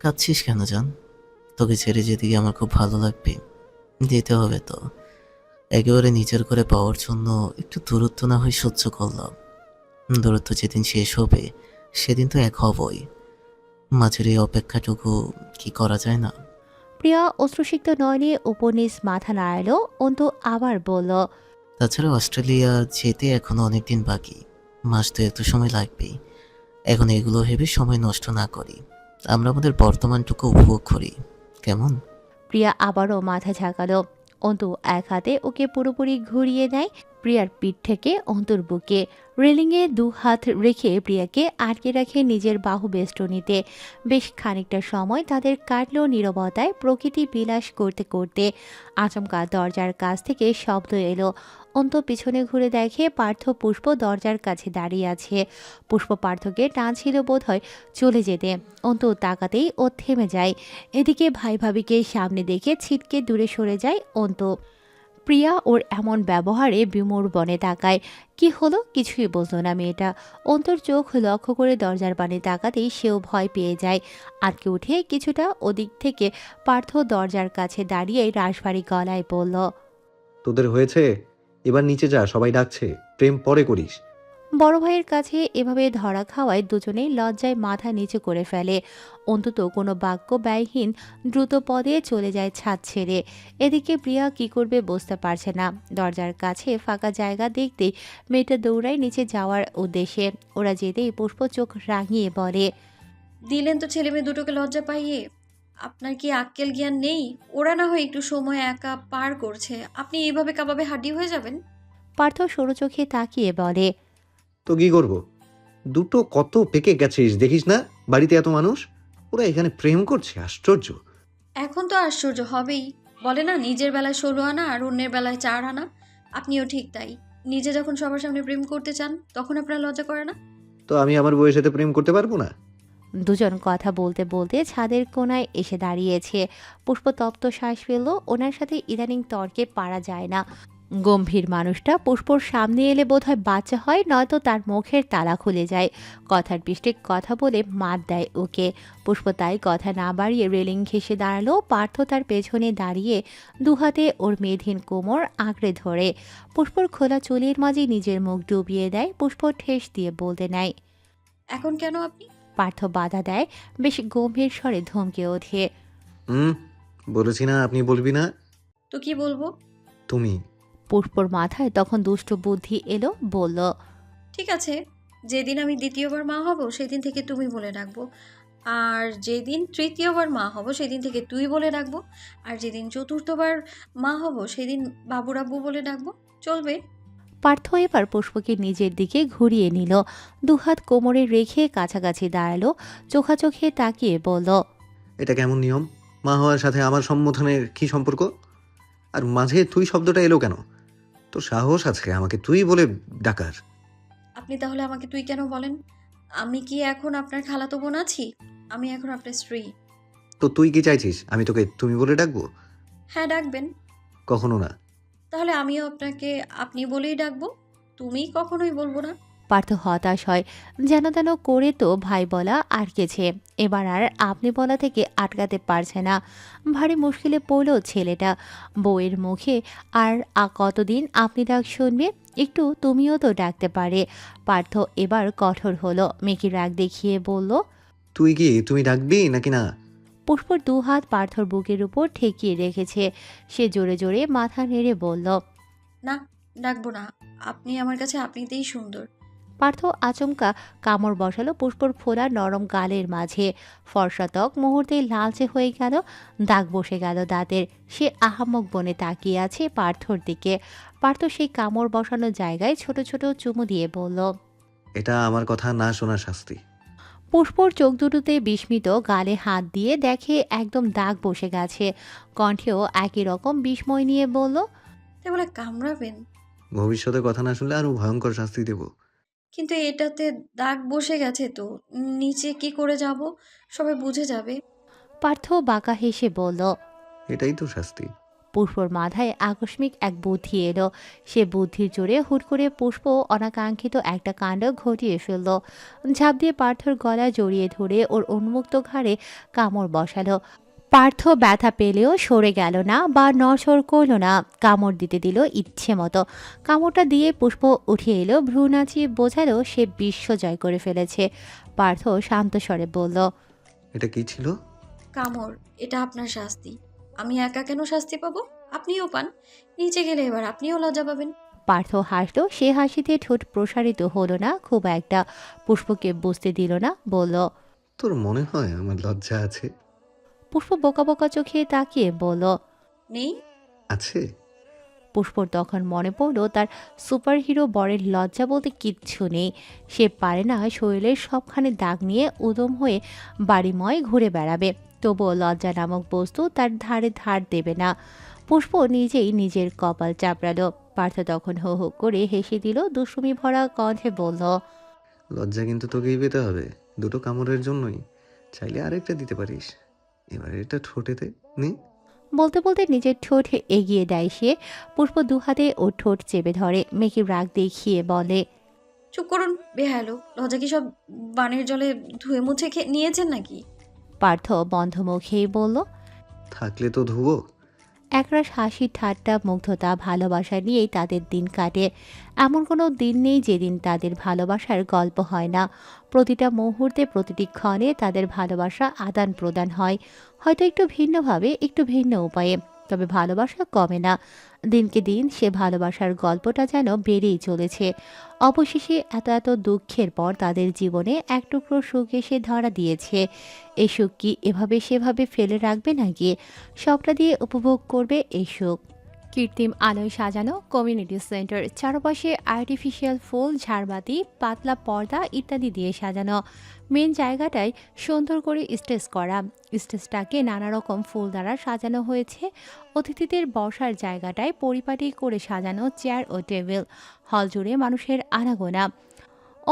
কাঁদছিস কেন জান? তোকে ছেড়ে যেতে গিয়ে আমার খুব ভালো লাগবে। যেতে হবে তো। একেবারে নিজের করে পাওয়ার জন্য একটু দূরত্ব না হয় সহ্য করলাম। দূরত্ব যেদিন শেষ হবে সেদিন তো এক হবই। মাঝের এই অপেক্ষাটুকু কি করা যায় না? প্রিয়া অশ্রুসিক্ত নয়নে উপনিস মাথা নাড়াল। অন্তু আবার বলল, তাছাড়া অস্ট্রেলিয়া যেতে এখনো অনেকদিন বাকি। মাস তো একটু সময় লাগবেই। এখন এগুলো ভেবে সময় নষ্ট না করি, আমরা আমাদের বর্তমানটুকু উপভোগ করি, কেমন? প্রিয়া আবারও মাথা ঝাঁকালো। অন্তু এক হাতে ওকে পুরোপুরি ঘুরিয়ে নেয় প্রিয়ার পিঠ থেকে অন্তুর বুকে। রেলিংয়ে দু হাত রেখে প্রিয়াকে আটকে রাখে নিজের বাহু বেষ্টনীতে। বেশ খানিকটা সময় তাদের কাটল নীরবতায়, প্রকৃতি বিলাস করতে করতে। আচমকা দরজার কাছ থেকে শব্দ এলো। অন্তু পিছনে ঘুরে দেখে পার্থ পুষ্প দরজার কাছে দাঁড়িয়ে আছে। পুষ্প পার্থকে টানছিল বোধহয় চলে যেতে। অন্তু তাকাতেই ও থেমে যায়। এদিকে ভাই ভাবিকে সামনে দেখে ছিটকে দূরে সরে যায় অন্তু। প্রিয়া ওর এমন ব্যবহারে বিমূঢ় বনে তাকায়। কি হলো কিছুই বুঝল না মেয়েটা। অন্তর চোখ লক্ষ্য করে দরজার পানে তাকাতেই সেও ভয় পেয়ে যায়। আটকে উঠে কিছুটা ওদিক থেকে পার্থ দরজার কাছে দাঁড়িয়ে রাশভারী গলায় বলল, তোদের হয়েছে? এবার নিচে যা, সবাই ডাকছে। প্রেম পরে করিস। বড় ভাইয়ের কাছে এভাবে ধরা খাওয়ায় দুজনেই লজ্জায় মাথা নিচু করে ফেলে। অন্তত কোনো বাক্য ব্যয়হীন দ্রুত পদে চলে যায় ছাদ ছেড়ে। এদিকে প্রিয়া কি করবে বুঝতে পারছে না। দরজার কাছে ফাঁকা জায়গা দেখতেই মেয়েটা দৌড়ায় নিচে যাওয়ার উদ্দেশ্যে। ওরা যেতেই পুষ্প চোখ রাঙিয়ে বলে, দিলেন তো ছেলে মেয়ে দুটোকে লজ্জা পাইয়ে। আপনার কি আক্কেল জ্ঞান নেই? ওরা না হয় একটু সময় একা পার করছে, আপনি এইভাবে কাবাবে হাড্ডি হয়ে যাবেন? পার্থ সরু চোখে তাকিয়ে বলে, তো কি করব? দুটো কত পেকে গেছিস দেখিস না? বাড়িতে এত মানুষ, ওরা এখানে প্রেম করছে, আশ্চর্য। এখন তো আশ্চর্য হবেই। বলে না, নিজের বেলায় 16 আনা আর অন্যের বেলায় 4 আনা। আপনিও ঠিক তাই। নিজে যখন সবার সামনে প্রেম করতে চান তখন আপনার লজ্জা করে না? তো আমি আমার বউয়ের সাথে প্রেম করতে পারবো না? দুজন কথা বলতে বলতে ছাদের কোণায় এসে দাঁড়িয়েছে। পুষ্প তপ্ত শ্বাস ফেলল। ওনার সাথে ইদানিং তর্কে পারা যায় না। গম্ভীর মানুষটা পুষ্পর সামনে এলে বোধহয় বাচ্চা হয়, নয়তো তার মুখের তালা খুলে যায়। কথার পৃষ্ঠে কথা বলে মাত দেয় ওকে। পুষ্প তাই কথা না বাড়িয়ে রেলিং ঘেঁষে দাঁড়ালো। পার্থ তার পেছনে দাঁড়িয়ে দুহাতে ওর মেধহীন কোমর আঁকড়ে ধরে। পুষ্পর খোলা চুলের মাঝে নিজের মুখ ডুবিয়ে দেয়। পুষ্প ঠেস দিয়ে বলতে নেয়। এখন কেন আপনি? পার্থ বাধা দেয়, বেশ গম্ভীর স্বরে ধমকে ওঠে। হুম, বলেছি না আপনি বলবি না? তো কি বলবো? তুমি। পুষ্পর মাথায় তখন দুষ্ট বুদ্ধি এলো, বলল, ঠিক আছে, যেদিন আমি দ্বিতীয়বার মা হব সেদিন থেকে তুমি বলে ডাকবো। আর যেদিন তৃতীয়বার মা হব সেদিন থেকে তুই বলে ডাকবো। আর যেদিন চতুর্থবার মা হব সেদিন বাবুরাব্বু বলে ডাকবো। চলবে? পার্থ এবার পুষ্পকে নিজের দিকে ঘুরিয়ে নিল। দুহাত কোমরে রেখে কাছাকাছি দাঁড়ালো। চোখাচোখে তাকিয়ে বলল, এটা কেমন নিয়ম? মা হওয়ার সাথে আমার সম্বোধনের কি সম্পর্ক? আর মাঝে তুই শব্দটা এলো কেন? তোর সাহস আছে আমাকে তুই বলে ডাকার? আপনি তাহলে আমাকে তুই কেন বলেন? আমি কি এখন আপনার খালাতো বোন আছি? আমি এখন আপনার স্ত্রী। তো তুই কি চাইছিস আমি তোকে তুমি বলে ডাকবো? হ্যাঁ, ডাকবেন। কখনো না। তাহলে আমিও আপনাকে আপনি বলেই ডাকবো। তুমি কখনোই বলবো না। পার্থ হতাশ হয়। যেন তেন করে তো ভাই বলা আটকেছে, এবার আর আপনি বলা থেকে আটকাতে পারছে না। ভারী মুশকিলে পড়ল ছেলেটা। বউয়ের মুখে আর কতদিন আপনি ডাক শুনবে? একটু তুমিও তো ডাকতে পারে। পার্থ এবার কঠোর হলো, মেকি রাগ দেখিয়ে বলল। তুই কি তুমি ডাকবি নাকি না? পুষ্পর দুহাত পার্থর বুকের উপর ঠেকিয়ে রেখেছে। সে জোরে জোরে মাথা নেড়ে বলল, না, ডাকবো না। আপনি আমার কাছে আপনিতেই সুন্দর। পার্থ আচমকা কামড় বসালো পুষ্পর ফোলা নরম গালের মাঝে। ফর্সা ত্বক মুহূর্তে লালচে হয়ে গেল, দাগ বসে গেল দাঁতের। সে আহাম্মক বনে তাকিয়ে আছে পার্থর দিকে। পার্থ সেই কামড় বসানো জায়গায় ছোট ছোট চুমু দিয়ে বলল। এটা আমার কথা না শোনার শাস্তি। পুষ্পর চোখ দুটোতে বিস্মিত, গালে হাত দিয়ে দেখে একদম দাগ বসে গেছে। কণ্ঠেও একই রকম বিস্ময় নিয়ে বলল, তাই বলে কামড়াবেন? ভবিষ্যতে কথা না শুনলে আরো ভয়ঙ্কর শাস্তি দেব। কিন্তু এটাতে দাগ বসে গেছে তো। নিচে কি করে যাব? সবাই বুঝে যাবে। পার্থ বাঁকা হেসে বলল, এটাই তো শাস্তি। পুষ্পর মাথায় আকস্মিক এক বুদ্ধি এলো। সে বুদ্ধির জোরে হুট করে পুষ্প অনাকাঙ্ক্ষিত একটা কাণ্ড ঘটিয়ে ফেলল। ঝাঁপ দিয়ে পার্থর গলা জড়িয়ে ধরে ওর উন্মুক্ত ঘাড়ে কামড় বসালো। পার্থ ব্যথা পেলেও সরে গেল না বা নড়চড় করল না, কামড় দিতে দিল ইচ্ছে মতো। কামড়টা দিয়ে পুষ্প উঠে এলো, ভ্রু নাচিয়ে বোঝালো সে বিশ্ব জয় করে ফেলেছে। পার্থ শান্ত স্বরে বলল, এটা কি ছিল? কামড়, এটা আপনার শাস্তি। আমি একা কেন শাস্তি পাবো? আপনিও পান। নিচে গেলে এবার আপনিও লজ্জা পাবেন। পার্থ হাসল, সে হাসিতে ঠোঁট প্রসারিত হলো না খুব একটা। পুষ্পকে বুঝতে দিল না, বলল, তোর মনে হয় আমার লজ্জা আছে? পুষ্প বোকা বোকা চোখে তাকিয়ে বলল, নেই? আছে। পুষ্পর তখন মনে পড়ল তার সুপারহিরো বরের লজ্জা বলতে কিচ্ছু নেই। সে পারে না শরীরের সবখানে দাগ নিয়ে উদম হয়ে বাড়িময় ঘুরে বেড়াবে, তবুও লজ্জা নামক বস্তু তার ধারে ধার দেবে না। পুষ্প নিজেই নিজের কপাল চাপড়ালো। পার্থ তখন হো হো করে হেসে দিল, দুষ্টুমি ভরা কণ্ঠে বলল, লজ্জা কিন্তু তোকেই পেতে হবে, দুটো কামড়ের জন্যই। চাইলে আরেকটা দিতে পারিস। এবার এটা ঠোঁটেতে নে। বলতে বলতে নিজের ঠোঁট এগিয়ে দেয় সে। পুষ্প দুহাতে ওর ঠোঁট চেপে ধরে, মেকি রাগ দেখিয়ে বলে, চুপ করুন বেহায়ালো। লজ্জা কি সব বানের জলে ধুয়ে মুছে নিয়েছেন নাকি? পার্থ বন্ধ মুখেই বলল। থাকলে তো ধুবো। একরাশ হাসি ঠাট্টা মুগ্ধতা ভালোবাসা নিয়েই তাদের দিন কাটে। এমন কোনো দিন নেই যেদিন তাদের ভালোবাসার গল্প হয় না। প্রতিটা মুহূর্তে প্রতিটি ক্ষণে তাদের ভালোবাসা আদান প্রদান হয়, হয়তো একটু ভিন্নভাবে, একটু ভিন্ন উপায়ে, তবে ভালোবাসা কমে না। দিনকে দিন সে ভালোবাসার গল্পটা যেন বেড়েই চলেছে। অবশেষে এত এত দুঃখের পর তাদের জীবনে এক টুকরো সুখ এসে ধরা দিয়েছে। এই সুখ কি এভাবে সেভাবে ফেলে রাখবে নাকি? সবটা দিয়ে উপভোগ করবে এই সুখ। কৃত্রিম আলোয় সাজানো কমিউনিটি সেন্টার, চারপাশে আর্টিফিশিয়াল ফুল, ঝাড়বাতি, পাতলা পর্দা ইত্যাদি দিয়ে সাজানো। মেন জায়গাটায় সুন্দর করে স্টেজ করা। স্টেজটাকে নানা রকম ফুল দ্বারা সাজানো হয়েছে। অতিথিদের বসার জায়গাটায় পরিপাটি করে সাজানো চেয়ার ও টেবিল। হল জুড়ে মানুষের আনাগোনা।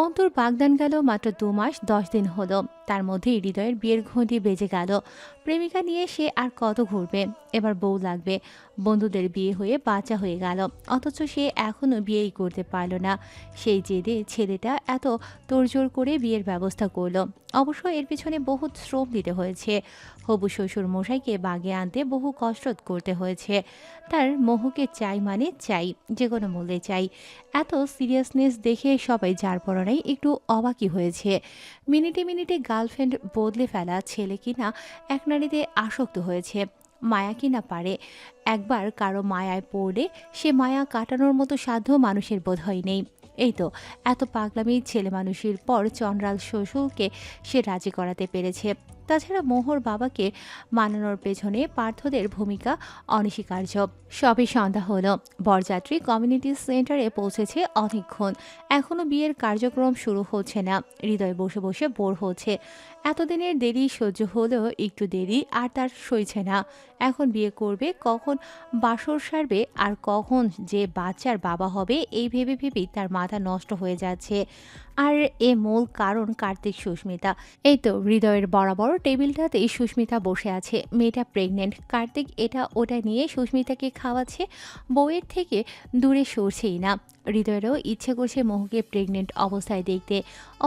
অন্তর বাগদান গেল মাত্র 2 মাস 10 দিন হলো। তার মধ্যেই হৃদয়ের বিয়ের ঘণ্টি বেজে গেল। প্রেমিকা নিয়ে সে আর কত ঘুরবে, এবার বউ লাগবে। বন্ধুদের বিয়ে হয়ে বাচ্চা হয়ে গেল, অথচ সে এখনও বিয়েই করতে পারল না। সেই জেদে ছেলেটা এত তোড়জোড় করে বিয়ের ব্যবস্থা করলো। অবশ্য এর পিছনে বহু শ্রম দিতে হয়েছে। হবু শ্বশুর মশাইকে বাগে আনতে বহু কসরত করতে হয়েছে। তার মোহকে চাই মানে চাই, যে কোনো মূল্যে চাই। এত সিরিয়াসনেস দেখে সবাই যার পরনাই একটু অবাকই হয়েছে। মিনিটে মিনিটে গার্লফ্রেন্ড বদলে ফেলা ছেলে কিনা এক নারীতে আসক্ত হয়েছে। মায়া কিনা পারে একবার কারো মায়ায় পড়লে সে মায়া কাটানোর মতো সাধ্য মানুষের বোধহয় নেই। এই তো এত পাগলামি ছেলে মানুষের পর চন্দ্রাল শ্বশুরকে সে রাজি করাতে পেরেছে। তাছাড়া মোহর বাবাকে মানানোর পেছনে পার্থদের ভূমিকা অনস্বীকার্য। সবই সন্ধ্যা হলো। বরযাত্রী কমিউনিটি সেন্টারে পৌঁছেছে অনেকক্ষণ, এখনও বিয়ের কার্যক্রম শুরু হচ্ছে না। হৃদয় বসে বসে বোর হচ্ছে। এতদিনের দেরি সহ্য হলেও একটু দেরি আর তার সইছে না। এখন বিয়ে করবে, কখন বাসর সারবে, আর কখন যে বাচ্চার বাবা হবে, এই ভেবে ভেবেই তার মাথা নষ্ট হয়ে যাচ্ছে। আর এ মূল কারণ কার্তিক সুস্মিতা। এই তো হৃদয়ের বরাবর টেবিলটাতেই সুস্মিতা বসে আছে। মেয়েটা প্রেগনেন্ট। কার্তিক এটা ওটা নিয়ে সুস্মিতাকে খাওয়াচ্ছে, বউয়ের থেকে দূরে সরছেই না। হৃদয়েরও ইচ্ছে করছে মোহকে প্রেগনেন্ট অবস্থায় দেখতে,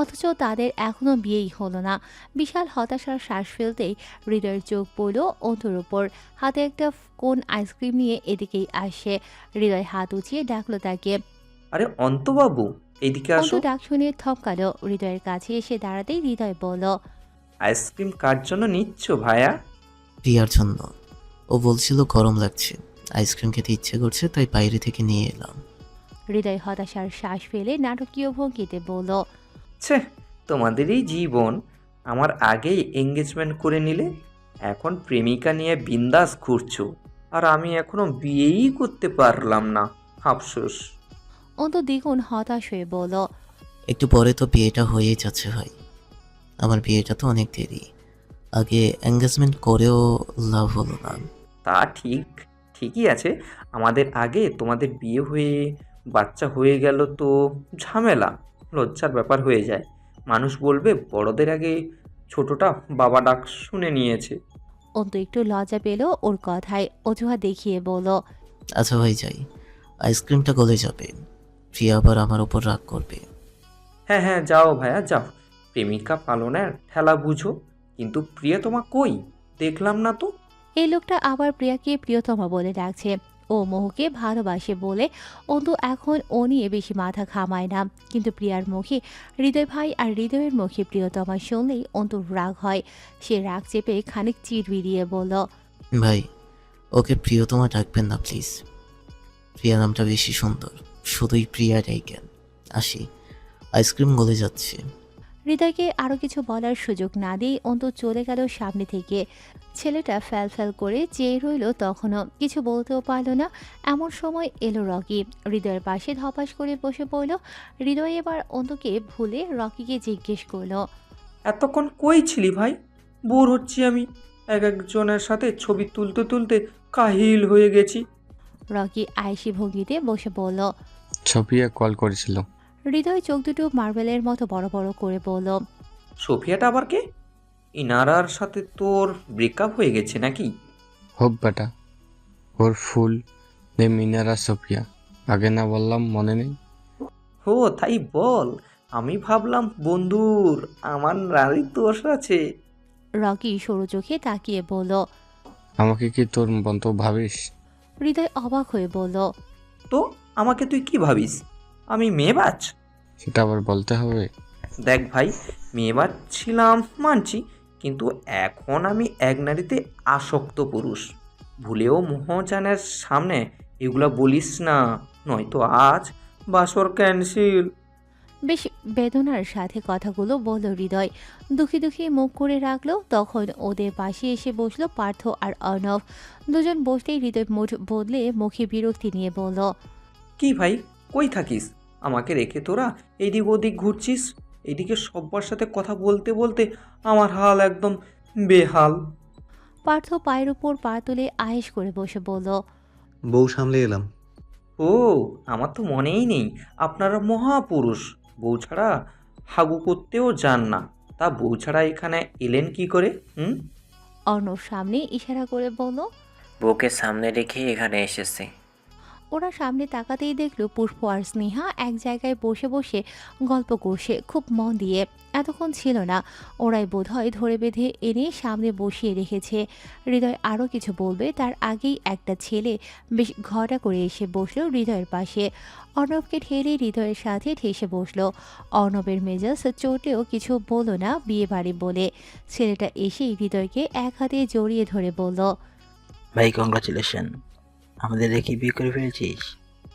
অথচ তাদের এখনও বিয়েই হলো না। বিশাল হতাশার শ্বাস ফেলতেই হৃদয়ের চোখ পড়ল অন্তুর উপর। হাতে একটা কোন আইসক্রিম নিয়ে এদিকেই আসছে। হৃদয় হাত উঁচিয়ে ডাকলো তাকে। আরে অন্তবাবু, এইদিকে আসো। অন্তু ডাক শুনে থমকালো। হৃদয়ের কাছে এসে দাঁড়াতেই হৃদয় বলল, আইসক্রিম কার জন্য নিচ্ছ ভাইয়া? প্রিয়ার জন্য। ও বলছিল গরম লাগছে, আইসক্রিম খেতে ইচ্ছে করছে, তাই বাইরে থেকে নিয়ে এলাম। হৃদয় হতাশার শ্বাস ফেলে নাটকীয় ভঙ্গিতে বলল, ছে, তোমাদেরই জীবন। আমার আগেই এঙ্গেজমেন্ট করে নিলে, এখন প্রেমিকা নিয়ে বিন্দাস ঘুরছো, আর আমি এখনো বিয়েই করতে পারলাম না। আফসোস। অন্তু দ্বিগুণ হতাশ হয়ে বলল, একটু পরে তো বিয়েটা হয়েই যাচ্ছে ভাই। আমার বিয়েটা তো অনেক দেরি, আগে এঙ্গেজমেন্ট করেও লাভ হলো না। তা ঠিকই আছে। আমাদের আগে তোমাদের বিয়ে হয়ে বাচ্চা হয়ে গেল তো ঝামেলা, লজ্জার ব্যাপার হয়ে যায়। মানুষ বলবে বড়দের আগে ছোটটা বাবা ডাক শুনে নিয়েছে। অন্তু একটু লজ্জা পেল ওর কথায়, অজুহাত দেখিয়ে বলল, আচ্ছা ভাই যাই, আইসক্রিমটা গলে যাবে, প্রিয়া আবার আমার ওপর রাগ করবে। হ্যাঁ হ্যাঁ, যাও ভাইয়া যাও, প্রেমিকা পালনের ঠেলা বুঝো। কিন্তু প্রিয়তমা কই? দেখলাম না তো। এই লোকটা আবার প্রিয়াকে প্রিয়তমা বলে ডাকছে। ও মোহকে ভালোবাসে বলে অন্তু এখন ও নিয়ে বেশি মাথা ঘামায় না। কিন্তু প্রিয়ার মুখে হৃদয় ভাই আর হৃদয়ের মুখে প্রিয়তমা শুনলেই অন্তুর রাগ হয়। সে রাগ চেপে খানিক চিড় বিড়িয়ে বলল, ভাই, ওকে প্রিয়তমা ডাকবেন না প্লিজ, প্রিয়া নামটা বেশি সুন্দর, শুধুই প্রিয়া ডাইকেন। আসি, আইসক্রিম গলে যাচ্ছে। হৃদয়কে আরও কিছু বলার সুযোগ না দিয়ে অন্তু চলে গেল সামনে থেকে। ছেলেটা ফ্যাল ফ্যাল করে চেয়ে রইল, তখনও কিছু বলতেও পারল না। এমন সময় এলো রকি। হৃদয়ের পাশে ধপাস করে বসে পড়ল। হৃদয় এবার অন্তুকে ভুলে রকিকে জিজ্ঞেস করলো, এতক্ষণ কই ছিলি ভাই? বোর হচ্ছি আমি, এক একজনের সাথে ছবি তুলতে তুলতে কাহিল হয়ে গেছি। রকি আয়েসি ভঙ্গিতে বসে পড়ল। ছবিয়া কল করেছিল। হৃদয় চোখ দুটো মার্বেলের মতো বড় বড় করে বলল, সোফিয়াটা আবার কে? ইনারার সাথে তোর ব্রেকআপ হয়ে গেছে নাকি? হোপ বেটা, ওর ফুল নেম মিনারা সোফিয়া। আগে না বললাম মনে নেই? ও তাই বল, আমি ভাবলাম বন্ধুর আমার নারী দোষ আছে। রকি সরু চোখে তাকিয়ে বলল। আমাকে কি তোর বন্ধু ভাবিস? হৃদয় অবাক হয়ে বলল, তো আমাকে তুই কি ভাবিস? আমি মেয়েবাজ? সেটা আবার বলতে হবে? দেখ ভাই, মেয়েবাজ ছিলাম মানছি, কিন্তু এখন আমি এক নারীতে আসক্ত পুরুষ। ভুলেও মোহজানের সামনে এগুলা বলিস না, নয়তো আজ বাসর ক্যান্সেল। বেশ বেদনার সাথে কথাগুলো বলল হৃদয়। দুঃখী দুঃখী মুখ করে রাখলো। তখন ওদের পাশে এসে বসলো পার্থ আর অর্ণব। দুজন বসতেই হৃদয় মুঠ বদলে মুখে বিরক্তি নিয়ে বলল, কি ভাই, কই থাকিস? আমাকে রেখে তোরা এদিক ওদিক ঘুরছিস। এদিকে সব্বার সাথে কথা বলতে বলতে আমার হাল একদম বেহাল। পার্থ পায়ের উপর পা তুলে আয়েশ করে বসে বলল, বউ সামলে এলাম। ও, আমার তো মনেই নেই আপনারা মহাপুরুষ। বউ ছাড়া হাগু করতেও যান না, তা বউ ছাড়া এখানে এলেন কি করে? অর্ণব সামনে ইশারা করে বলল। বউকে সামনে রেখে এখানে এসেছে। ওরা সামনে তাকাতেই দেখলো পুষ্প আর স্নেহা এক জায়গায় বসে বসে গল্প করছে খুব মন দিয়ে। এতক্ষণ ছিল না, ওরাই বোধহয় ধরে বেঁধে এনে সামনে বসিয়ে রেখেছে। হৃদয় আরও কিছু বলবে তার আগেই একটা ছেলে বেশ ঘটা করে এসে বসলো হৃদয়ের পাশে। অর্ণবকে ঠেলে হৃদয়ের সাথে ঠেসে বসলো। অর্ণবের মেজাজ চোটেও কিছু বলল না বিয়ে বাড়ি বলে। ছেলেটা এসেই হৃদয়কে এক হাতে জড়িয়ে ধরে বলল, ভাই কংগ্রাচুলেশন, আমাদের রেখে বিয়ে করে ফেলেছিস।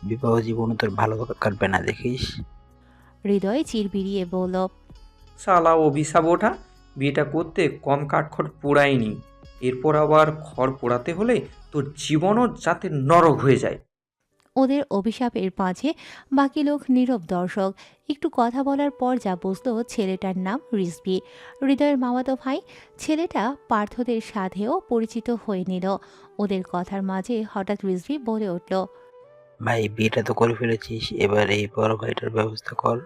বিবাহ জীবনে তোর ভালো কাটবে না দেখিস। হৃদয় চিরবিড়িয়ে বলল, শালা অভিশাপ ওঠা, বিয়েটা করতে কম কাঠখড় পোড়ায়নি, এরপর আবার খড় পোড়াতে হলে তোর জীবনও যাতে নরক হয়ে যায়। ওদের অভিশাপের মাঝে বাকি লোক নীরব দর্শক। একটু কথা বলার পর যা বুঝলো ছেলেটার নাম রিজভি, হৃদয়ের মামাতো ভাই। ছেলেটা পার্থদের সাথেও পরিচিত হয়ে নিল। ওদের কথার মাঝে হঠাৎ রিজভি বলে উঠল, ভাই বিয়েটা তো করে ফেলেছিস, এবার এই বড় ভাইটার ব্যবস্থা কর।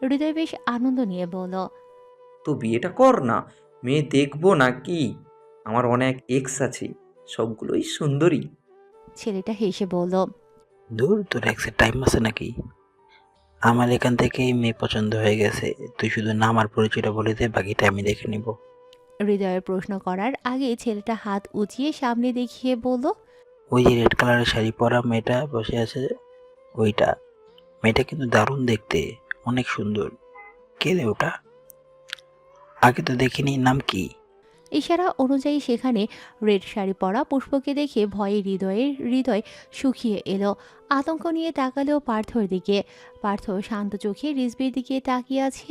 হৃদয় বেশ আনন্দ নিয়ে বলল, তো বিয়েটা কর না, মেয়ে দেখবো নাকি? আমার অনেক এক্স আছে, সবগুলোই সুন্দরী। ছেলেটা হেসে বলল, দূর, তোর এক্সের টাইম আছে নাকি? আমার এখান থেকে মেয়ে পছন্দ হয়ে গেছে, তুই শুধু নাম আর পরিচয়টা বলে দে, বাকিটা আমি দেখে নিব। হৃদয়ের প্রশ্ন করার আগে ছেলেটা হাত উঁচিয়ে সামনে দেখিয়ে বলল, ওই যে রেড কালারের শাড়ি পরা মেয়েটা বসে আছে, ওইটা। মেয়েটা কিন্তু দারুণ দেখতে, অনেক সুন্দর। কে রে ওটা? আগে তো দেখিনি, নাম কি? ইশারা অনুযায়ী সেখানে রেড শাড়ি পরা পুষ্পকে দেখে ভয়ে হৃদয় শুকিয়ে এলো। আতঙ্ক নিয়ে তাকালো পার্থর দিকে। পার্থ শান্ত চোখে রিজবির দিকে তাকিয়ে আছে।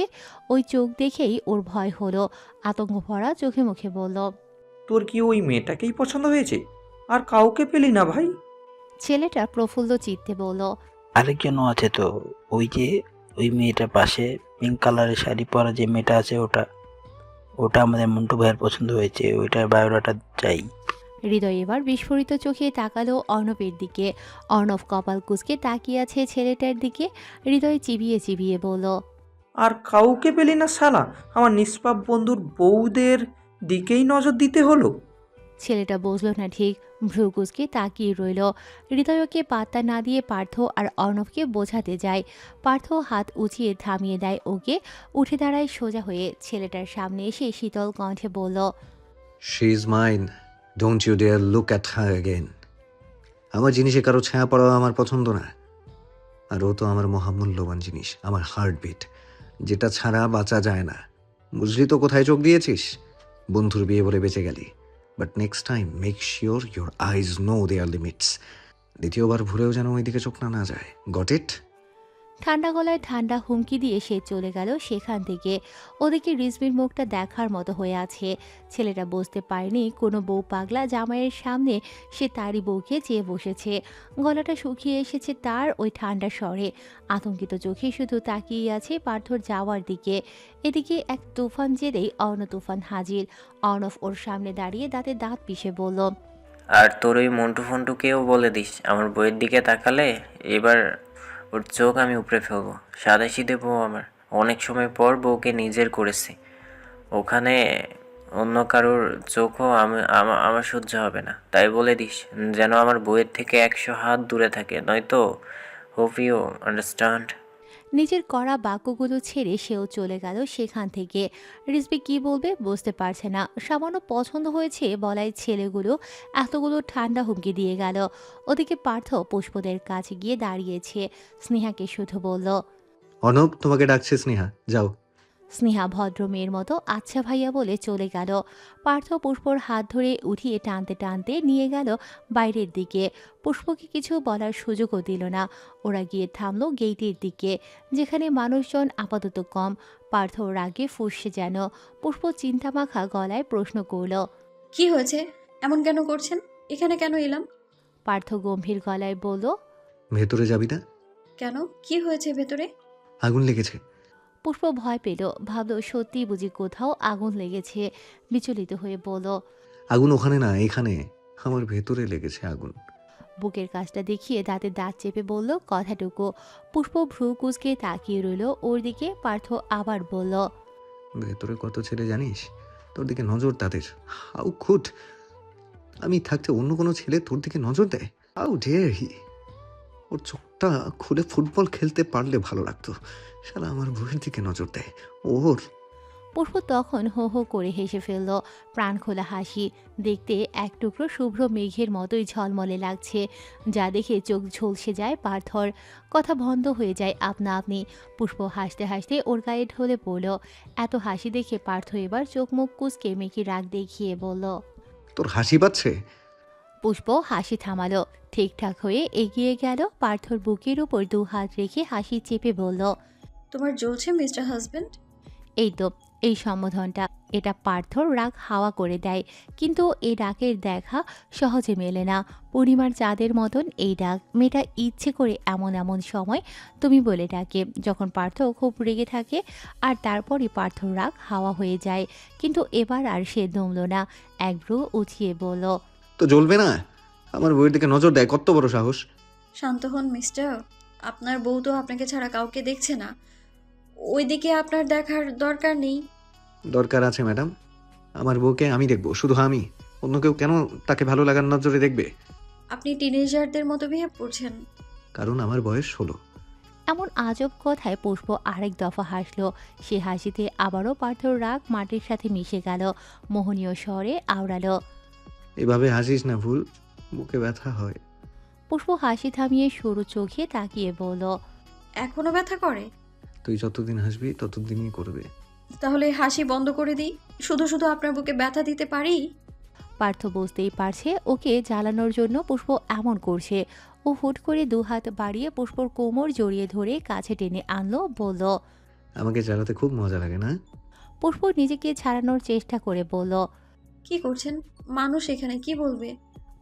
ওই চোখ দেখেই ওর ভয় হলো। আতঙ্ক ভরা চোখে মুখে বলল, তোর কি ওই মেয়েটাকেই পছন্দ হয়েছে? আর কাউকে পেলি না ভাই? ছেলেটা প্রফুল্ল চিত্তে বলল, আরেকজনও আছে তো, ওই যে ওই মেয়েটার পাশে পিঙ্ক কালারের শাড়ি পরা যে মেয়েটা আছে, ওটা ওটা আমাদের মন্টু ভাইয়ের পছন্দ হয়েছে, ওইটার বায়োডাটা চাই। হৃদয় এবার বিস্ফোরিত চোখে তাকালো অর্ণবের দিকে। অর্ণব কপাল কুঁচকে তাকিয়ে আছে ছেলেটার দিকে। হৃদয় চিবিয়ে চিবিয়ে বলল, আর কাউকে পেলি না শালা? আমার নিষ্পাপ বন্ধুর বউদের দিকেই নজর দিতে হলো। ছেলেটা বুঝল না ঠিক, ভ্রুকুচকে তাকিয়ে রইল। হৃদয়কে পাত্তা না দিয়ে পার্থ আর অর্ণবকে বোঝাতে যায়। পার্থ হাত উঁচিয়ে থামিয়ে দেয় ওকে। উঠে দাঁড়ায় সোজা হয়ে, ছেলেটার সামনে এসে শীতল কণ্ঠে বলল, she is mine, don't you dare look at her again. আমার জিনিসে কারো ছায়া পড়াও আমার পছন্দ না। আর ও তো আমার মহামূল্যবান জিনিস, আমার হার্টবিট, যেটা ছাড়া বাঁচা যায় না। বুঝলি তো কোথায় চোখ দিয়েছিস? বন্ধুর বিয়ে বলে বেঁচে গেলি, but next time make sure your eyes know their limits. দ্বিতীয়বার ভুলেও যেন ওইদিকে চোখ না যায়। Got it? ঠান্ডা গলায় ঠান্ডা হুমকি দিয়ে সে চলে গেল সেখান থেকে। ওদিকে রিজবির মুখটা দেখার মতো হয়ে আছে। ছেলেটা বুঝতে পারেনি কোনো বউ পাগলা জামাইয়ের সামনে সে তারই বউকে চেয়ে বসেছে। গলাটা শুকিয়ে এসেছে তার ওই ঠান্ডা স্বরে। আতঙ্কিত চোখে শুধু তাকিয়ে আছে পার্থর যাওয়ার দিকে। এদিকে এক তুফান জেরেই অর্ণ তুফান হাজির। অর্ণব ওর সামনে দাঁড়িয়ে দাঁতে দাঁত পিষে বলল, আর তোর ওই মন্টু ফন্টুকেও বলে দিস, আমার বইয়ের দিকে তাকালে এবার ওর চোখ আমি উপড়ে ফেলবো। সাদাসিধে বউ আমার, অনেক সময় পর বউকে নিজের করেছি। ওখানে অন্য কারোর চোখও আমার সহ্য হবে না। তাই বলে দিস যেন আমার বইয়ের থেকে 100 হাত দূরে থাকে, নয়তো হোপ ইউ আন্ডারস্ট্যান্ড। নিজের করা বাক্যগুলো ছেড়ে সেও চলে গেল সেখান থেকে। রিজবি কি বলবে বুঝতে পারছে না। সামান্য পছন্দ হয়েছে বলাই ছেলেগুলো এতগুলো ঠান্ডা হুমকি দিয়ে গেল। ওদিকে পার্থ পুষ্পদের কাছে গিয়ে দাঁড়িয়েছে। স্নেহাকে শুধু বলল, অনব, তোমাকে ডাকছে স্নেহা, যাও। স্নেহা ভদ্র মেয়ের মতো আচ্ছা ভাইয়া বলে চলে গেল। পার্থ পুষ্পর হাত ধরে উঠিয়ে টানতে টানতে নিয়ে গেল বাইরের দিকে। পুষ্পকে কিছু বলার সুযোগও দিল না। ওরা গিয়ে থামলো গেইটের দিকে, যেখানে মানুষজন আপাতত কম। পার্থ রাগে ফুঁসছে যেন। পুষ্প চিন্তামাখা গলায় প্রশ্ন করল, কি হয়েছে? এমন কেন করছেন? এখানে কেন এলাম? পার্থ গম্ভীর গলায় বলল, ভেতরে যাবি না? কেন? কি হয়েছে ভেতরে? আগুন লেগেছে। পুষ্প ভয় পেল, ভাবল সত্যি বুঝি কোথাও আগুন লেগেছে। বিচলিত হয়ে বলল, আগুন ওখানে না, এখানে। আমার ভেতরে লেগেছে আগুন। বুকের কাজটা দেখিয়ে দাঁতে দাঁত চেপে বলল কথাটুকু। পুষ্প ভ্রু কুচকে তাকিয়ে রইল ওর দিকে। পার্থ আবার বলল, ভেতরে কত ছেলে জানিস? তোর দিকে নজর তাদের। হাউ কুড আমি থাকতে অন্য কোনো ছেলে তোর দিকে নজর দেয়? How dare he! ওর চোখটা খুলে ফুটবল খেলতে পারলে ভালো লাগতো। শালা আমার বউয়ের দিকে নজর দেয়। ওর পুষ্প তখন হো হো করে হেসে ফেলল। প্রাণ খোলা হাসি। দেখতে এক টুকরো শুভ্র মেঘের মতোই ঝলমলে লাগছে, যা দেখে চোখ ঝলসে যায় পার্থর। কথা বন্ধ হয়ে যায় আপনা আপনি। পুষ্প হাসতে হাসতে ওর গায়ে ঢলে পড়ল। এত হাসি দেখে পার্থ এবার চোখ মুখ কুচকে মেকি রাগ দেখিয়ে বলল। তোর হাসি পাচ্ছে? পুষ্প হাসি থামালো, ঠিকঠাক হয়ে এগিয়ে গেল পার্থর বুকের উপর 2 হাত রেখে হাসি চেপে বলল, তোমার জ্বলছে মিস্টার হাজবেন্ড? এই তো, এই সম্বোধনটা, এটা পার্থর রাগ হাওয়া করে দেয়। কিন্তু এই ডাকের দেখা সহজে মেলে না। পূর্ণিমার চাঁদের মতন এই ডাক। মেয়েটা ইচ্ছে করে এমন এমন সময় তুমি বলে ডাকে, যখন পার্থ খুব রেগে থাকে। আর তারপরই পার্থর রাগ হাওয়া হয়ে যায়। কিন্তু এবার আর সে দমল না। এক ভ্রু উঠিয়ে বলল, তো জ্বলবে না? আমার বউয়ের দিকে নজর দেয়, কত বড় সাহস! শান্ত হন মিস্টার। আপনার বউ তো আপনাকে ছাড়া কাউকে দেখছে না। ওইদিকে আপনার দেখার দরকার নেই। দরকার আছে ম্যাডাম। আমার বউকে আমি দেখবো, শুধু আমি। অন্য কেউ কেন তাকে ভালো লাগার নজরে দেখবে? আপনি টিনেজারদের মতো বিহেভ করছেন। কারণ আমার বয়স 16। এমন আজব কথায় পুষ্প আরেক দফা হাসল। সে হাসিতে আবারও পার্থর রাগ মাটির সাথে মিশে গেল। মোহনীয় স্বরে আওড়ালো, এভাবে হাসিস না, ভুল, বুকে ব্যথা হয়। পুষ্প হাসি থামিয়ে সরু চোখে তাকিয়ে বলল, এখনো ব্যথা করে? তুই যতদিন হাসবি ততদিনই করবে। তাহলে হাসি বন্ধ করে দিই। শুধু শুধু আপনার বুকে ব্যথা দিতে পারি? পার্থ বুঝতেই পারছে ওকে জ্বালানোর জন্য পুষ্প এমন করছে। ও হুট করে 2 হাত বাড়িয়ে পুষ্পর কোমর জড়িয়ে ধরে কাছে টেনে আনলো, বলল। আমাকে জ্বালাতে খুব মজা লাগে না? পুষ্প নিজেকে ছাড়ানোর চেষ্টা করে বলল। কি করছেন? মানুষ এখানে কি বলবে?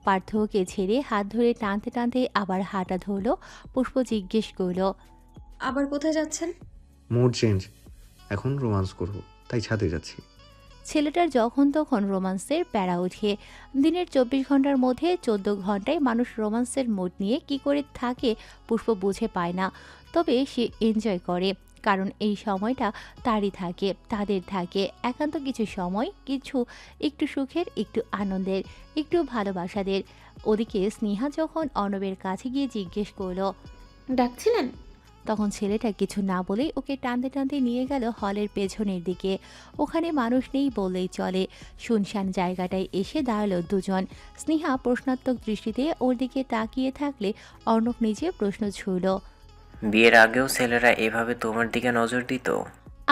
পার্থ ওকে ছেড়ে হাত ধরে টানতে টানতে আবার হাঁটা ধরল। পুষ্প জিজ্ঞেস করল, আবার কোথায় যাচ্ছেন? মুড চেঞ্জ, এখন রোমান্স করব, তাই ছাদে যাচ্ছি। ছেলেটার যখন তখন রোমান্সের প্যারা ওঠে। দিনের 24 ঘন্টার মধ্যে 14 ঘন্টায় মানুষ রোমান্সের মুড নিয়ে কি করে থাকে পুষ্প বুঝে পায় না। তবে সে এনজয় করে, কারণ এই সময়টা তারই থাকে, তাদের থাকে একান্ত কিছু সময়, কিছু একটু সুখের, একটু আনন্দের, একটু ভালোবাসাদের। ওদিকে স্নেহা যখন অর্ণবের কাছে গিয়ে জিজ্ঞেস করলো, ডাকছিলেন? তখন ছেলেটা কিছু না বলেই ওকে টানতে টানতে নিয়ে গেল হলের পেছনের দিকে। ওখানে মানুষ নেই বললেই চলে, শুনশান জায়গাটায় এসে দাঁড়ালো দুজন। স্নেহা প্রশ্নাত্মক দৃষ্টিতে ওর দিকে তাকিয়ে থাকলে অর্ণব নিজে প্রশ্ন ছুড়ল। বিয়ের আগেও ছেলেরা এভাবে তোমার দিকে নজর দিত?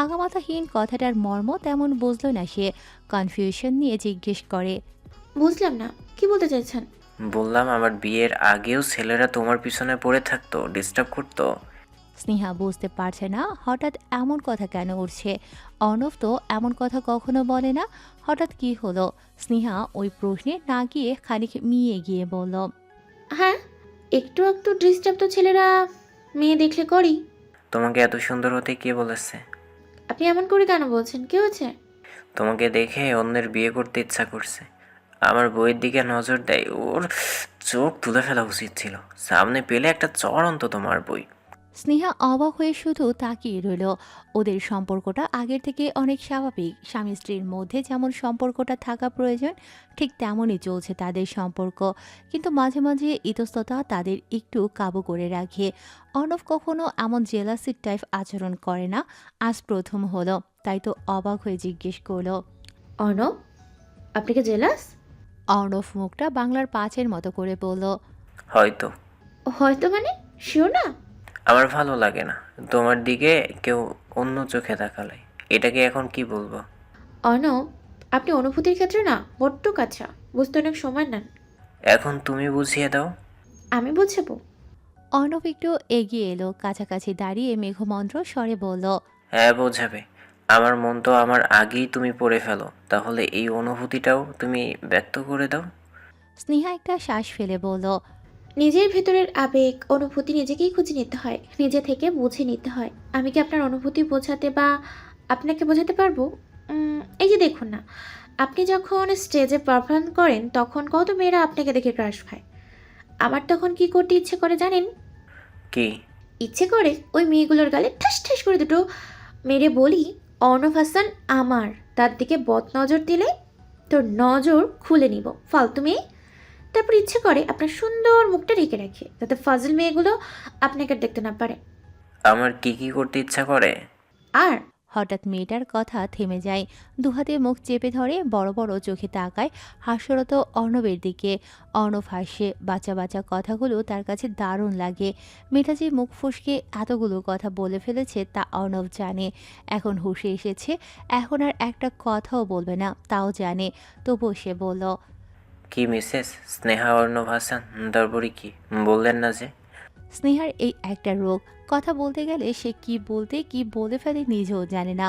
আগামাথাহীন কথাটার মর্ম তেমন বুঝল না সে, কনফিউশন নিয়ে জিজ্ঞেস করে। বুঝলাম না, কি বলতে চাইছেন? বললাম আমার বিয়ের আগেও ছেলেরা তোমার পিছনে পড়ে থাকতো, ডিস্টার্ব করতো? স্নেহা বুঝতে পারছে না হঠাৎ এমন কথা কেন উঠছে। অর্ণব তো এমন কথা কখনো বলে না, হঠাৎ কি হলো? স্নেহা ওই প্রশ্নে না গিয়ে খানিক মিয়ে গিয়ে বলল, হ্যাঁ, একটু একটু ডিস্টার্ব তো ছেলেরা মেয়ে দেখলে করি। তোমাকে এত সুন্দর হতে কে বলেছে? আপনি এমন করে কেন বলছেন? কি হয়েছে? তোমাকে দেখে অন্যের বিয়ে করতে ইচ্ছা করছে। আমার বইয়ের দিকে নজর দেয়, ওর চোখ তুলে ফেলা উচিত ছিল। সামনে পেলে একটা চড় অন্তত মার বই। স্নেহা অবাক হয়ে শুধু তাকিয়ে রইল। ওদের সম্পর্কটা আগের থেকে অনেক স্বাভাবিক। স্বামী স্ত্রীর মধ্যে যেমন সম্পর্কটা থাকা প্রয়োজন, ঠিক তেমনই চলছে তাদের সম্পর্ক। কিন্তু মাঝে মাঝে ইতস্ততা তাদের একটু কাবু করে রাখে। অর্ণব কখনো এমন জেলাসির টাইপ আচরণ করে না, আজ প্রথম হলো। তাই তো অবাক হয়ে জিজ্ঞেস করলো। অর্ণব, আপনি কি জেলাস? অর্ণব মুখটা বাংলার পাঁচের মতো করে বলল, হয়তো। হয়তো মানে? শিওর না? আমার ভালো লাগে না তোমার দিকে কেউ অন্য চোখে তাকালে। এটাকে এখন কি বলবো? অর্ণব, আপনি অনুভূতির ক্ষেত্রে না বড্ড কাঁচা, বুঝতে অনেক সময় নেন। এখন তুমি বুঝিয়ে দাও। আমি বুঝাবো? অর্ণব একটু এগিয়ে এলো, কাছাকাছি দাঁড়িয়ে মেঘমন্ত্র স্বরে বলল, হ্যাঁ বোঝাবে। আমার মন তো আমার আগেই তুমি পড়ে ফেলো, তাহলে এই অনুভূতিটাও তুমি ব্যক্ত করে দাও। স্নেহা একটা শ্বাস ফেলে বলল, নিজের ভেতরের আবেগ অনুভূতি নিজেকেই খুঁজে নিতে হয়, নিজে থেকে বুঝে নিতে হয়। আমি কি আপনার অনুভূতি বোঝাতে বা আপনাকে বোঝাতে পারবো? এই যে দেখুন না, আপনি যখন স্টেজে পারফর্ম করেন তখন কত মেয়েরা আপনাকে দেখে ক্রাশ খায়। আমার তখন কি করতে ইচ্ছে করে জানেন? কি? ইচ্ছে করে ওই মেয়েগুলোর গালে ঠাস ঠাস করে দুটো মেরে বলি, অর্ণব হাসান আমার, তার দিকে বদ নজর দিলে তোর নজর খুলে নিব, ফালতু মেয়ে। তারপর ইচ্ছে করে আপনার সুন্দর মুখটা ঢেকে রাখে, যাতে ফাজিল মেয়েগুলো আপনাকে আর দেখতে না পারে। আমার কি কি করতে ইচ্ছা করে? আর হঠাৎ মেয়েটার কথা থেমে যায়। দুহাতে মুখ চেপে ধরে বড় বড় চোখে তাকায় হাস্যরত অর্ণবের দিকে। অর্ণব হাসে, বাচ্চা বাচ্চা কথাগুলো তার কাছে দারুণ লাগে। মেয়েটা যে মুখ ফসকে এতগুলো কথা বলে ফেলেছে তা অর্ণব জানে। এখন হুঁশে এসেছে, এখন আর একটা কথাও বলবে না, তাও জানে। তবুও সে বলল, কি মিসেস স্নেহা অর্ণব হাসান, তারপরে কি বললেন না যে? স্নেহার এই একটা রোগ, কথা বলতে গেলে সে কি বলতে কি বলে ফেলে নিজেও জানে না।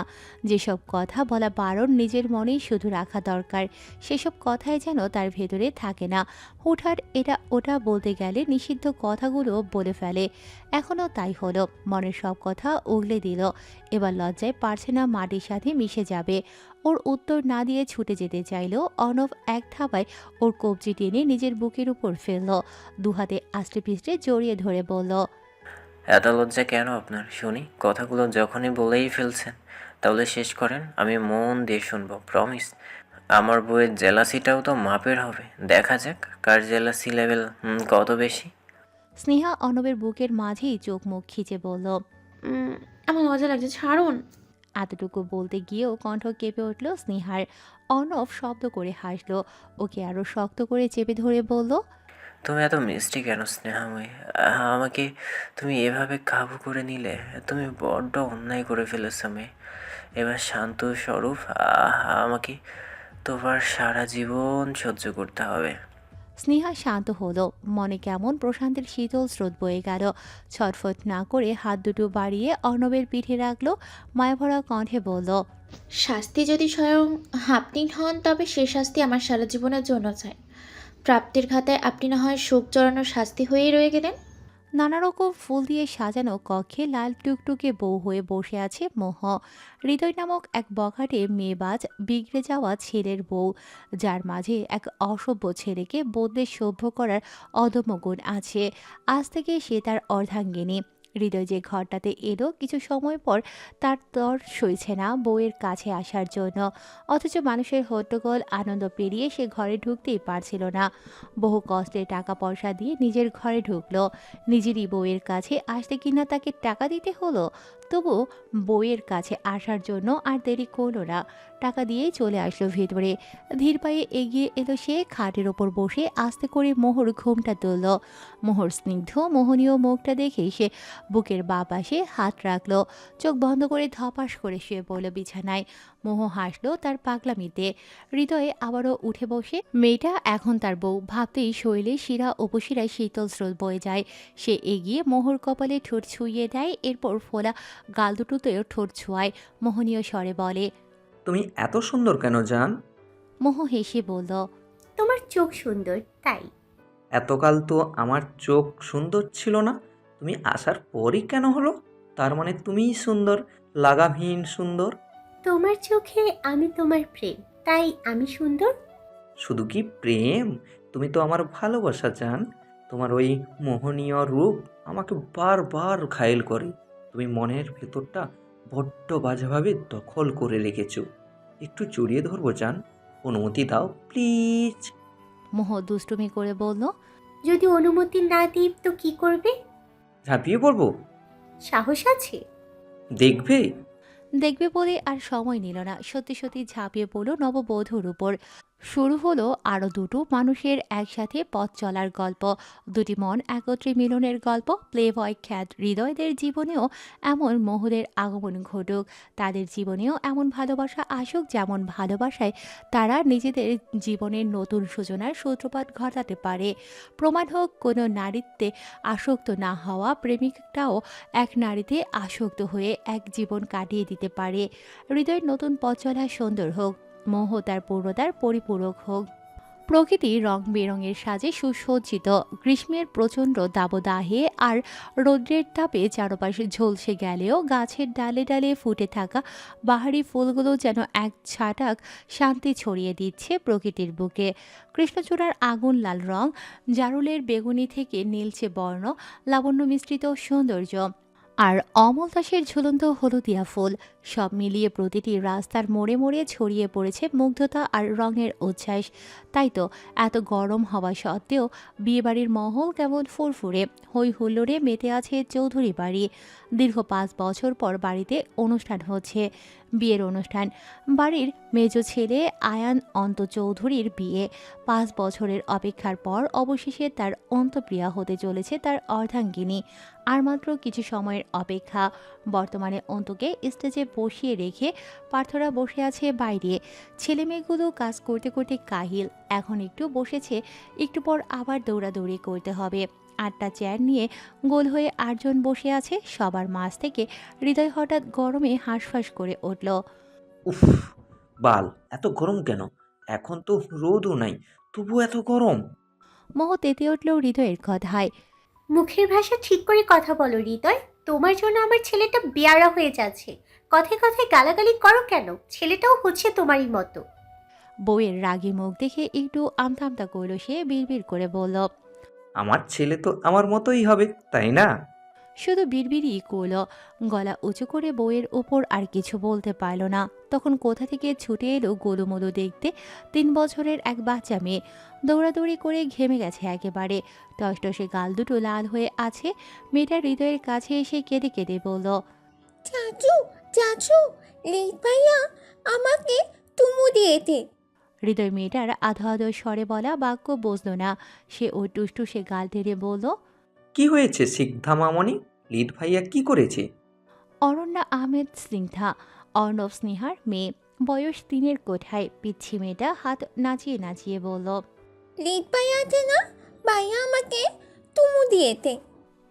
যেসব কথা বলা বারণ নিজের মনেই শুধু রাখা দরকার, সেসব কথাই যেন তার ভেতরে থাকে না। হুটহাট এটা ওটা বলতে গেলে নিষিদ্ধ কথাগুলো বলে ফেলে। এখনও তাই হলো, মনের সব কথা উগলে দিল। এবার লজ্জায় পারছে না মাটির সাথে মিশে যাবে। ওর উত্তর না দিয়ে ছুটে যেতে চাইলেও অর্ণব এক থাবায় ওর কবজি টেনে নিজের বুকের উপর ফেলল। দুহাতে আষ্টে পিষ্টে জড়িয়ে ধরে বলল, এত লজ্জা কেন আপনার শুনি? কথাগুলো যখনই বলেই ফেলছেন তাহলে শেষ করেন, আমি মন দিয়ে শুনবো, প্রমিস। আমার বইয়ের জেলাসিটাও তো মাপের হবে, দেখা যাক কার জেলাসি লেভেল কত বেশি। স্নেহা অর্ণবের বুকের মাঝেই চোখ মুখ খিচে বলল, আমার মজা লাগছে, ছাড়ুন। এতটুকু বলতে গিয়েও কণ্ঠ কেঁপে উঠল স্নেহার। অর্ণব শব্দ করে হাসলো, ওকে আরো শক্ত করে চেপে ধরে বলল, তুমি এত মিষ্টি কেন স্নেহাময়ী? আমাকে তুমি এভাবে কাবু করে নিলে, তুমি বড্ড অন্যায় করে ফেলেছো মেয়ে। এবার শান্ত স্বরূপ আমাকে তোমার সারা জীবন সহ্য করতে হবে। স্নেহা শান্ত হলো, মনে কেমন প্রশান্তের শীতল স্রোত বয়ে গেল। ছটফট না করে হাত দুটো বাড়িয়ে অর্ণবের পিঠে রাখলো, মায়াভরা কণ্ঠে বলল, শাস্তি যদি স্বয়ং আপনি হন তবে সে শাস্তি আমার সারা জীবনের জন্য চাই। প্রাপ্তির খাতায় আপনি না হয় শোক জড়ানোর শাস্তি হয়েই রয়ে গেলেন। নানা রকম ফুল দিয়ে সাজানো কক্ষে লাল টুকটুকে বউ হয়ে বসে আছে মোহ। হৃদয় নামক এক বখাটে মেয়েবাজ বিগড়ে যাওয়া ছেলের বউ, যার মাঝে এক অসভ্য ছেলেকে বদলে সভ্য করার অদম্য গুণ আছে। আজ থেকে সে তার অর্ধাঙ্গিনী। হৃদয় যে ঘরটাতে এলো কিছু সময় পর তার তর সইছে না বউয়ের কাছে আসার জন্য, অথচ মানুষের হট্টগোল আনন্দ পেরিয়ে সে ঘরে ঢুকতেই পারছিল না। বহু কষ্টে টাকা পয়সা দিয়ে নিজের ঘরে ঢুকলো, নিজেরই বউয়ের কাছে আসতে কিনা তাকে টাকা দিতে হলো। তবু বউয়ের কাছে আসার জন্য আর দেরি করলো না, টাকা দিয়েই চলে আসলো ভেতরে। ধীর পায়ে এগিয়ে এলো সে, খাটের ওপর বসে আস্তে করে মোহর ঘুমটা তুলল। মোহর স্নিগ্ধ মোহনীয় মুখটা দেখে সে বুকের বাঁ পাশে হাত রাখলো, চোখ বন্ধ করে ধপাস করে শুয়ে পড়ল বিছানায়। মোহ হাসলো তার পাগলামিতে। হৃদয়ে আবারও উঠে বসে মেয়েটা এখন তার বউ ভাবতেই শরীরে শিরা উপশিরায় শীতল স্রোত বয়ে যায়। সে এগিয়ে মোহর কপালে ঠোঁট ছুঁয়ে দেয়, এরপর ফোলা গাল দুটোতেও ঠোঁট ছোঁয়ায়। মোহনীয় স্বরে বলে, তুমি এত সুন্দর কেন জান? মোহ হেসে বলল, তোমার চোখ সুন্দর তাই। এতকাল তো আমার চোখ সুন্দর ছিল না, তুমি আসার পরই কেন হলো? তার মানে তুমিই সুন্দর, লাগামহীন সুন্দর। তোমার চোখে আমি তোমার প্রেম, তাই আমি সুন্দর। শুধু কি প্রেম, তুমি তো আমার ভালোবাসা জান। তোমার ওই মোহনীয় রূপ আমাকে বারবার ঘায়েল করে। তুমি মনের ভেতরটা বড্ড বাজেভাবে দখল করে রেখেছো। একটু জড়িয়ে ধরবো জান, অনুমতি দাও প্লিজ। মোহ দুষ্টুমি করে বলল, যদি অনুমতি না দিই তো কি করবে? ঝাঁপিয়ে পড়বো, সাহস আছে? দেখবে। দেখবে বলে আর সময় নিল না, সত্যি সত্যি ঝাঁপিয়ে পড়ল নববধূর উপর। শুরু হলো আরও দুটো মানুষের একসাথে পথ চলার গল্প, দুটি মন একত্রে মিলনের গল্প। প্লে বয় খ্যাত হৃদয়দের জীবনেও এমন মোহদের আগমন ঘটুক, তাদের জীবনেও এমন ভালোবাসা আসুক যেমন ভালোবাসায় তারা নিজেদের জীবনের নতুন সূচনার সূত্রপাত ঘটাতে পারে। প্রমাণ হোক কোনো নারীত্বে আসক্ত না হওয়া প্রেমিকটাও এক নারীতে আসক্ত হয়ে এক জীবন কাটিয়ে দিতে পারে। হৃদয়ের নতুন পথ চলা সুন্দর হোক, মোহ তার পূর্ণতার পরিপূরক হোক। প্রকৃতি রং বেরঙের সাজে সুসজ্জিত, গ্রীষ্মের প্রচণ্ড দাবদাহে আর রৌদ্রের তাপে চারপাশে ঝলসে গেলেও গাছের ডালে ডালে ফুটে থাকা বাহারি ফুলগুলো যেন এক ছাটাক শান্তি ছড়িয়ে দিচ্ছে প্রকৃতির বুকে। কৃষ্ণচূড়ার আগুন লাল রং, জারুলের বেগুনি থেকে নীলচে বর্ণ, লাবণ্য মিশ্রিত সৌন্দর্য, আর অমল দাসের ঝুলন্ত হলুদিয়া ফুল, সব মিলিয়ে প্রতিটি রাস্তার মোড়ে মোড়ে ছড়িয়ে পড়েছে মুগ্ধতা আর রঙের উচ্ছ্বাস। তাই তো এত গরম হওয়া সত্ত্বেও বিয়েবাড়ির মহল কেমন ফুরফুরে, হই হুল্লোড়ে মেতে আছে চৌধুরী বাড়ি। দীর্ঘ 5 বছর পর বাড়িতে অনুষ্ঠান হচ্ছে, বিয়ের অনুষ্ঠান। বাড়ির মেজ ছেলে আয়ান অন্ত চৌধুরীর বিয়ে। 5 বছরের অপেক্ষার পর অবশেষে তার অন্তঃপ্রিয়া হতে চলেছে তার অর্ধাঙ্গিনী। আর মাত্র কিছু সময়ের অপেক্ষা। বর্তমানে অন্তকে স্টেজে বসিয়ে রেখে পার্থরা বসে আছে বাইরে। ছেলেমেয়েগুলো কাজ করতে করতে কাহিল, এখন একটু বসেছে, একটু পর আবার দৌড়াদৌড়ি করতে হবে। 8টা চেয়ার নিয়ে গোল হয়ে 8 জন বসে আছে, সবার মাঝ থেকে হৃদয় হঠাৎ গরমে হাঁসফাঁস করে উঠল। উফ, বাল, এত গরম কেন? এখন তো রোদও নাই, তবু এত গরম। মোহ তেতে উঠল হৃদয়ের কথায়। মুখের ভাষা ঠিক করে কথা বলো হৃদয়। তোমার জন্য আমার ছেলেটা বেয়ারা হয়ে যাচ্ছে। কথায় কথায় গালাগালি করো কেন? ছেলেটাও হচ্ছে তোমারই মতো। বউয়ের রাগী মুখ দেখে একটু আমতা আমতা করল সে, বিড়বিড় করে বলল, আমার ছেলে তো আমার মতোই হবে, তাই না? শুধু বিড়বিড়ই করল। গলা উঁচু করে বউয়ের ওপর আর কিছু বলতে পারল না। তখন কোথা থেকে ছুটে এলো গোলুমোলু দেখতে 3 বছরের এক বাচ্চা মেয়ে। দৌড়াদৌড়ি করে ঘেমে গেছে একেবারে, টসটসে গাল দুটো লাল হয়ে আছে। মেয়েটা হৃদয়ের কাছে এসে কেঁদে কেঁদে বলল, চাচু, চাচু, লিট ভাইয়া আমাকে তুমু দিয়েছে। হৃদয় মেয়েটার আধো আধো স্বরে বলা বাক্য বুঝল না। সে ওর টুসটুসে গাল টেনে বলল, কি হয়েছে সিকধা মামনি? লিড ভাইয়া কি করেছে? অরণ্যা আহমেদ স্নিগ্ধা, অর্ণব স্নেহার মেয়ে, বয়স 3-এর কোঠায়। পিচ্ছি মেয়েটা হাত নাচিয়ে নাচিয়ে বলল, লিট ভাইয়া আছে না, ভাইয়া আমাকে তুমু দিয়েছে।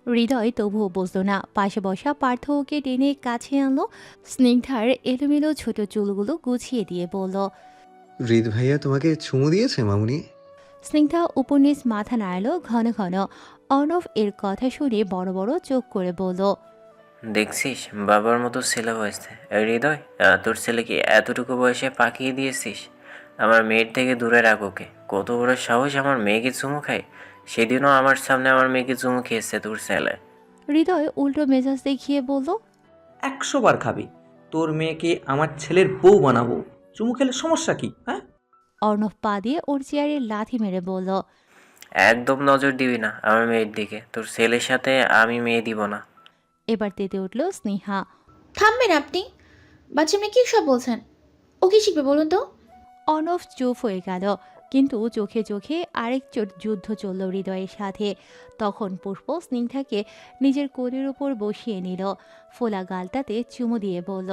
হৃদয় তবুও বুঝল না। পাশে বসা পার্থ ওকে টেনে কাছে আনলো, স্নিগ্ধার এলোমেলো ছোট চুলগুলো গুছিয়ে দিয়ে বলল। হৃদ ভাইয়া তোমাকে চুমু দিয়েছে মামুনি? স্নিগ্ধা উপনিস মাথা নাড়ালো ঘন ঘন। অর্ণব এর কথা শুনে বড় বড় চোখ করে বলল, দেখছিস বাবার মতো ছেলে হয়েছে। এই হৃদয়, তোর ছেলেকে এতটুকু বয়সে পাকিয়ে দিয়েছিস। আমার মেয়ের থেকে দূরে রাখ ওকে। কত বড় সাহস আমার মেয়েকে চুমু খায়। সেদিনও আমার সামনে আমার মেয়েকে চুমু খেয়েছে তোর ছেলে। হৃদয় উল্টো মেজাজ দেখিয়ে বলল, 100 বার খাবি। তোর মেয়েকে আমার ছেলের বউ বানাবো। চুমু খেলে সমস্যা কি, হ্যাঁ? অর্ণব পা দিয়ে ওর চেয়ারে লাথি মেরে বলল, একদম নজর দিবি না আমার মেয়ের দিকে, তোর ছেলের সাথে আমি মেয়ে দিব না। এবার তেতে উঠল স্নেহা। থামবেন আপনি? বাচ্চা মেয়ে কী সব বলছেন? ও কি শিখবে বলুন তো? অর্ণব চুপ হয়ে গেল, কিন্তু চোখে চোখে আরেক যুদ্ধ চলল হৃদয়ের সাথে। তখন পুষ্প স্নিগ্ধাকে নিজের কোলের উপর বসিয়ে নিল, ফোলা গালটাতে চুমু দিয়ে বলল,